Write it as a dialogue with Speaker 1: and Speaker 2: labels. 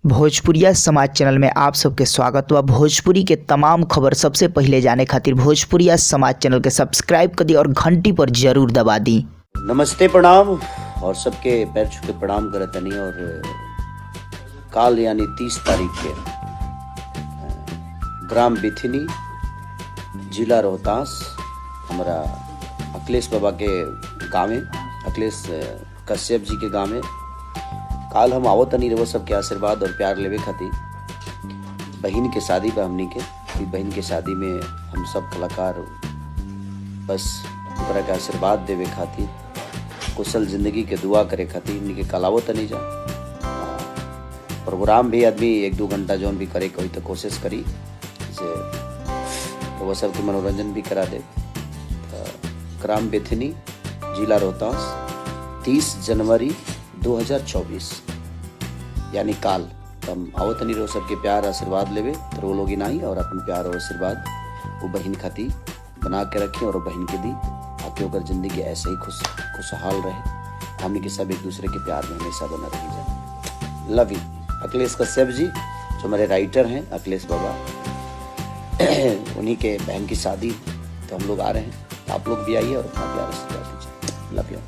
Speaker 1: भोजपुरिया समाज चैनल में आप सबके स्वागत बा। भोजपुरी के तमाम खबर सबसे पहले जाने खातिर भोजपुरिया समाज चैनल के सब्सक्राइब कर दी और घंटी पर जरूर दबा दी।
Speaker 2: नमस्ते, प्रणाम और सबके पैर छू के प्रणाम करतनी। और काल यानी 30 तारीख के ग्राम बिथिनी, जिला रोहतास, हमारा अखिलेश बाबा के गाँव में, अखिलेश कश्यप जी के गाँव में काल हम आवत नहीं रहो सबके आशीर्वाद और प्यार लेवे खातिर। बहन के शादी बा हमनी के, बहन के शादी में हम सब कलाकार बस ओकरा के आशीर्वाद देवे खातिर, कुशल जिंदगी के दुआ करे खातिर हमनी के काल आवत नहीं जा। प्रोग्राम भी आदमी 1-2 घंटा जौन भी करे कोई तो कोशिश करी से तो वह सबके मनोरंजन भी करा दे। ग्राम बिथिनी, जिला रोहतास, 30 जनवरी 2024 यानी काल। तो हम आवत नहीं रहो सबके प्यार आशीर्वाद लेवे तो वो लोग ही नहीं, और अपन प्यार और आशीर्वाद वो बहन खाती बना के रखें और बहन के दी ताकि होकर जिंदगी ऐसे ही खुशहाल रहे। हमने के सब एक दूसरे के प्यार में हमेशा बना रही जाए। Love you. अखिलेश कश्यप जी जो हमारे राइटर हैं, अखिलेश बाबा, उन्हीं के बहन की शादी तो हम लोग आ रहे हैं। आप लोग भी आइए और अपना प्यार आशीर्वाद दीजिए। Love you.